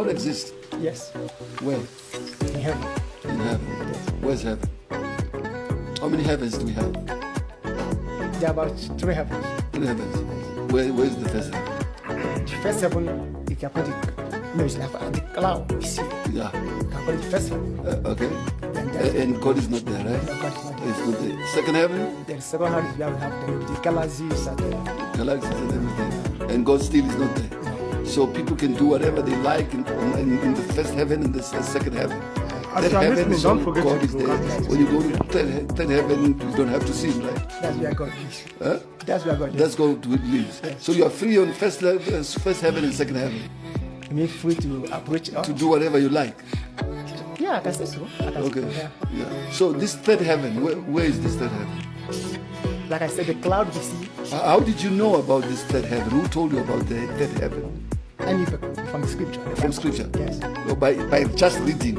God exists. Yes. Where? In heaven. In heaven. Yes. Where's heaven? How many heavens do we have? There are about 3 heavens. 3 heavens. Where's the first heaven? The first heaven, you can put it, no, it's like the cloud. You see, Yeah. you can put it first heaven. Okay. Then there's And God is not there, right? no, God is not there. It's not there. Second heaven, The second heaven is where we have the galaxies and the galaxies and everything. And God still is not there. So people can do whatever they like in the first heaven and the second heaven. As Third you are heaven, listening, so don't forget God to is there. broadcast. When you go to third heaven, you don't have to see him, right? that's where God is. Huh? That's where God is. That's God lives. Yes. So you are free on first heaven and second heaven You mean free to approach to do whatever you like. Yeah, I can say so. I can Okay. say, yeah. Yeah. So this third heaven, where is this third heaven? Like I said, the cloud we see, How did you know about this third heaven? Who told you about the third heaven? and from the scripture. the From Bible. scripture? Yes. Or by just reading.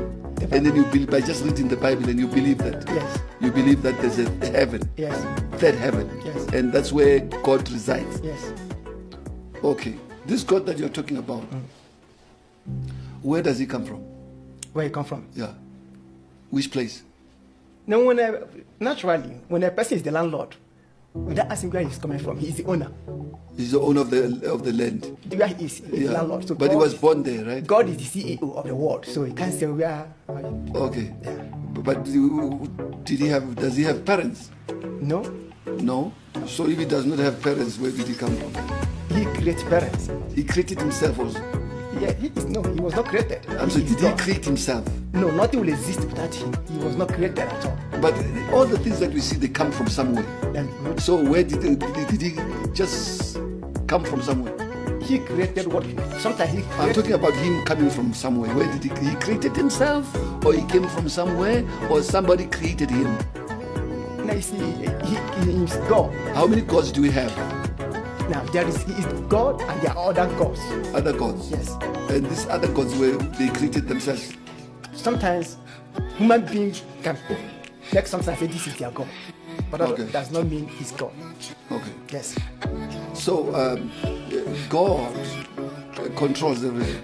And then by just reading the Bible and you believe that. Yes. You believe that there's a heaven. Yes. Third heaven. Yes. And that's where God resides. Yes. Okay. This God that you're talking about, where does he come from? Where you come from? Yeah. Which place? Now, naturally, when a person is the landlord, without asking where he's coming from, he is the owner. He's the owner of the land. Where he is, he's the landlord. So But he God was born there, right? God is the CEO of the world, so he can't say where. Okay. Yeah. But does he have parents? No, No. So if he does not have parents, where did he come from? he created parents. He created himself also. Yeah, he was not created. I'm saying, is did he God. create himself? No, nothing will exist without him. He was not created at all. But all the things that we see, they come from somewhere. And So where did he just come from somewhere? he created what? Sometimes he I'm created. talking about him coming from somewhere. Where did he created himself, or he came from somewhere, or somebody created him? Now you see, he is God. How many gods do we have? Now he is God, and there are other gods. Other gods. Yes. And these other gods they created themselves. Sometimes human beings can make something and say this is their God, but Okay. that does not mean he's God. Okay. Yes. So God controls everything.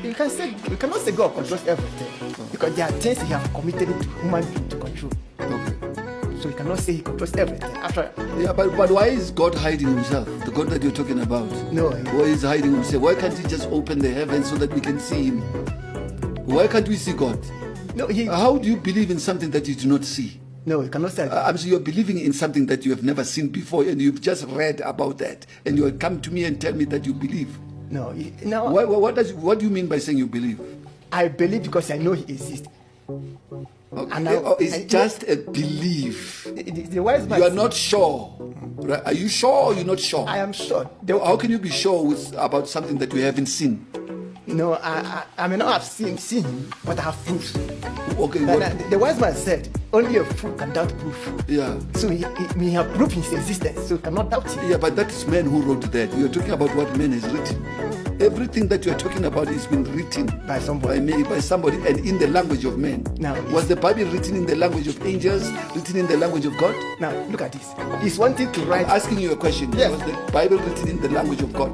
You cannot say God controls everything because there are things he has committed to human being to control. Okay. So you cannot say he controls everything. After Yeah, but why is God hiding himself? The God that you're talking about. No. Why is he hiding himself? Why can't he just open the heavens so that we can see him? Why can't we see God? no, How do you believe in something that you do not see? no, you cannot say. I'm saying you're believing in something that you have never seen before, and you've just read about that, and you come to me and tell me that you believe. No, now What do you mean by saying you believe? I believe because I know he exists. Okay. And now- It's and- just a belief. The wise man. You are not sure. Right? Are you sure or you're not sure? I am sure. How can you be sure about something that you haven't seen? No, I may not have seen him, but I have proofs. Okay. And, What, the wise man said, only a fool can doubt proof. yeah. So he have proof his existence, so you cannot doubt it. Yeah, but that is man who wrote that. You're talking about what man has written. Everything that you're talking about has been written By somebody. by somebody, and in the language of man. Now, Was the Bible written in the language of angels, written in the language of God? Now, look at this. He's wanting to I'm write. asking you a question. Yes. Was the Bible written in the language of God?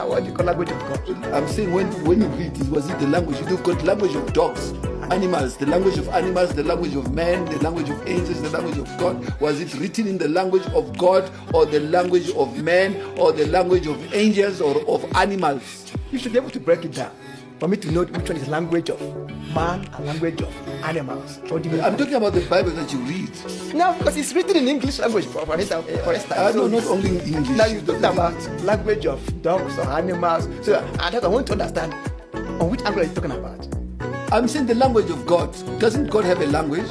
What do you call language of God? I'm saying when you read it, was it the language? You've got language of dogs, animals, the language of animals, the language of man, the language of angels, the language of God. Was it written in the language of God, or the language of man, or the language of angels, or of animals? You should be able to break it down for me to know which one is language of man and language of animals. What do you mean? I'm talking about the Bible that you read. No, because it's written in English language for instance. No, not only in English. Now you're talking about language of dogs or animals. So I want to understand on which angle are you talking about. I'm saying the language of God. Doesn't God have a language?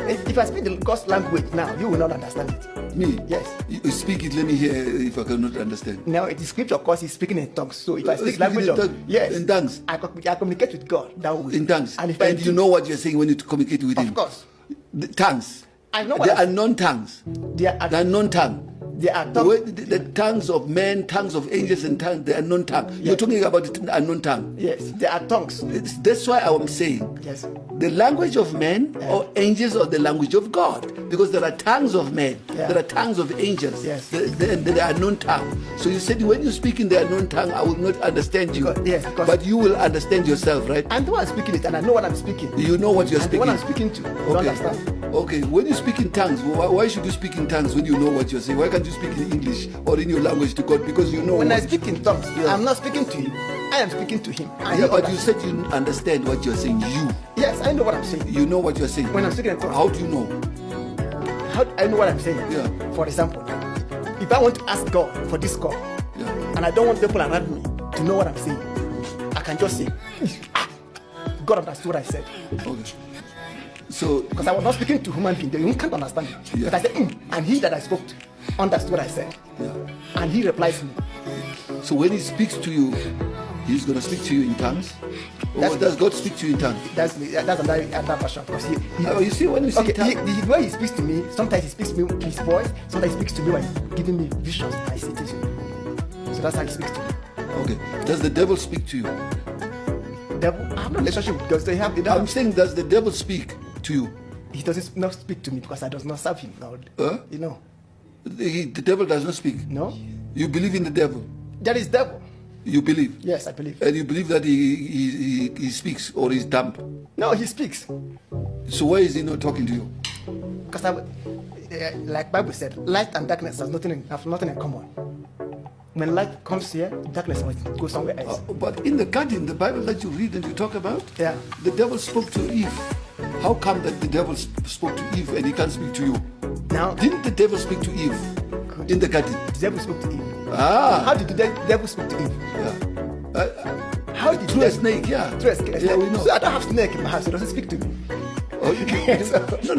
If I speak the God's language now, you will not understand it. Me? Yes. You speak it, let me hear if I cannot understand. Now it is scripture, of course, he's speaking in tongues. So if I speak Speaking language in of tongues, yes, in tongues. I communicate with God that way. In tongues. And if And you know what you're saying when you communicate with him? of course, The tongues. I know what The I- unknown tongues. there are The unknown tongue. There are tongues. The tongues of men, tongues of angels, and tongues, the unknown tongue. Yes. You're talking about the unknown tongue. Yes, there are tongues. That's why I'm saying Yes. the language of men or angels or the language of God. Because there are tongues of men, Yeah. there are tongues of angels, Yes. the unknown tongue. So you said when you speak in the unknown tongue, I will not understand you. Because but you will understand yourself, right? I'm the one speaking it, and I know what I'm speaking. You know what you're And the speaking. one I'm speaking to, you understand? Okay, when you speak in tongues, why should you speak in tongues when you know what you're saying? Why can't you speak in English or in your language to God? Because you know. When I what- speak in tongues, Yeah. I'm not speaking to him. I am speaking to him. And Yeah, he but you understands. said you understand what you're saying. Yes, I know what I'm saying. You know what you're saying. When I'm speaking in tongues. How do you know? How do I know what I'm saying? Yeah. For example, if I want to ask God for this call, Yeah. and I don't want people around me to know what I'm saying, I can just say, "Ah, God understood what I said." Okay. So Because I was not speaking to human being, you can't understand it. Yeah. But I said, and he that I spoke to understood what I said. yeah. And he replies to me. So when he speaks to you, he's gonna speak to you in tongues? Or That's- does God speak to you in tongues? That's another version. Because You see, when you see okay, tongues, the way he speaks to me, sometimes he speaks to me with his voice, sometimes he speaks to me by giving me visions. I see it. So that's how he speaks to me. okay. Does the devil speak to you? Devil, I have no relationship with God, so I'm saying, does the devil speak to you? he doesn't not speak to me because I does not serve him. Lord. Huh? You know, The devil does not speak. no, You believe in the devil. there is devil. You believe. Yes, I believe. And you believe that he speaks or he's dumb. No, he speaks So why is he not talking to you? because like Bible said, light and darkness have nothing in common. When light comes here, darkness must go somewhere else. But in the garden, the Bible that you read and you talk about, Yeah. the devil spoke to Eve. How come that the devil spoke to Eve and he can't speak to you? Now, Didn't the devil speak to Eve in the garden? the devil spoke to Eve. Ah, How did the devil speak to Eve? yeah. How did Through the a snake, yeah. Through a snake. Yeah, we know. So I don't have snake in my house. He doesn't speak to me. Oh,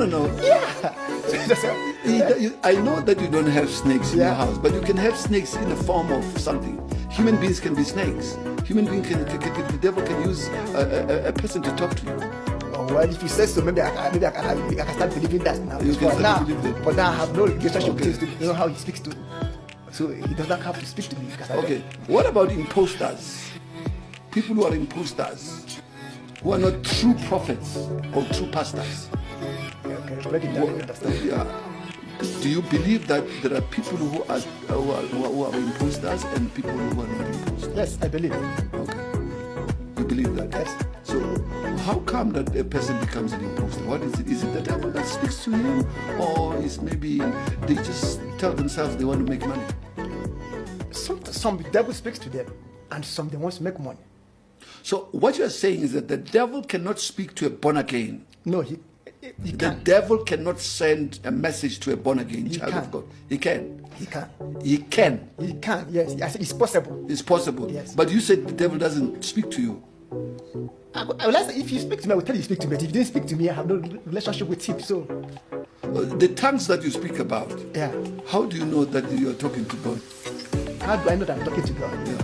no. Yeah. So he doesn't- I know that you don't have snakes in your Yeah. house, but you can have snakes in the form of something. Human beings can be snakes. Human being the devil can use a person to talk to you. Oh, well, if you say so, maybe I can start believing that now. You can For start now, believing that. for now, I have no relationship Okay. with him to know how he speaks to me. So he does not have to speak to me because I Okay, what about imposters? People who are imposters, who are not true prophets or true pastors. Okay, break it down. I understand. Yeah. Do you believe that there are people who are imposters and people who are not imposters? Yes, I believe. Okay. You believe that? Yes. So how come that a person becomes an imposter? What is it? Is it the devil that speaks to him, or is maybe they just tell themselves they want to make money? Some devil speaks to them, and some they want to make money. So what you're saying is that the devil cannot speak to a born again. No, he The can't. devil cannot send a message to a born again He child can. of God. He can. He can. He can. He can. Yes, I said it's possible. It's possible. Yes. But you said the devil doesn't speak to you. I will ask, if you speak to me, I will tell you speak to me. But if you didn't speak to me, I have no relationship with him. So, The tongues that you speak about, yeah. how do you know that you are talking to God? How do I know that I'm talking to God? Yeah.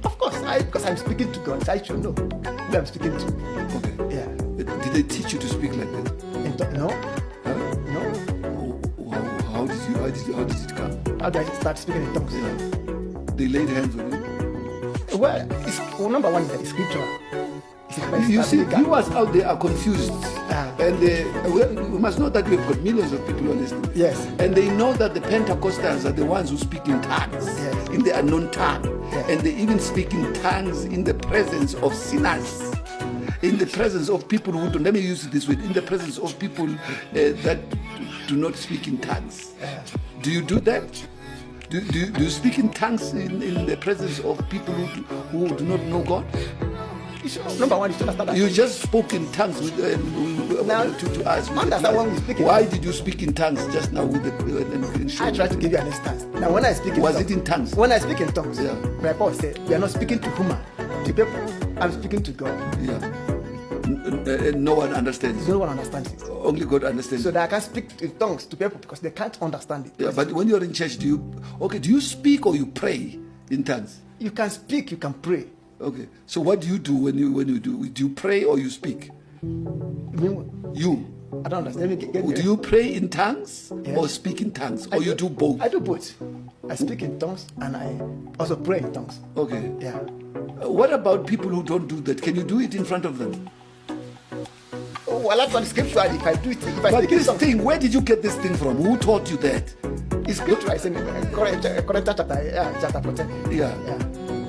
Of course, because I'm speaking to God, so I should know who I'm speaking to. Okay. Yeah. Did they teach you to speak like that? No, Huh? no. How did it come? How do I start speaking in tongues? Yeah. They laid hands on you. Well, number one is that it's scriptural. You see, viewers out there are confused. Ah. And we must know that we've got millions of people who are listening. Yes. And they know that the Pentecostals are the ones who speak in tongues, Yes. in the unknown tongue. Yes. And they even speak in tongues in the presence of sinners. In the presence of people who don't, let me use it this way, in the presence of people that do not speak in tongues. Do you do that? Do you speak in tongues in the presence of people who do not know God? Number one, you should understand that. You just spoke in tongues Now, to us. with understand the when we speak in Why tongues. did you speak in tongues just now with the I try to give you an instance. Now, when I speak in Was tongues, it in tongues? When I speak in tongues, Yeah. my Paul said, we are not speaking to human, to people. I'm speaking to God. Yeah. No one understands. No one understands it. Only God understands. So that I can speak in tongues to people because they can't understand it. Yeah, but when you're in church, do you speak or you pray in tongues? You can speak, you can pray. Okay. So what do you do when you do? Do you pray or you speak? I mean, You. I don't understand. Let me get Do you pray in tongues Yes. or speak in tongues? I Or you do both? I do both. I speak in tongues and I also pray in tongues. Okay. Yeah. What about people who don't do that? Can you do it in front of them? Oh, well, that's on scripture. If I do it, if I But speak in this tongues, thing, where did you get this thing from? Who taught you that? it's scripture. It's in Corinthians chapter 14. Yeah. Yeah.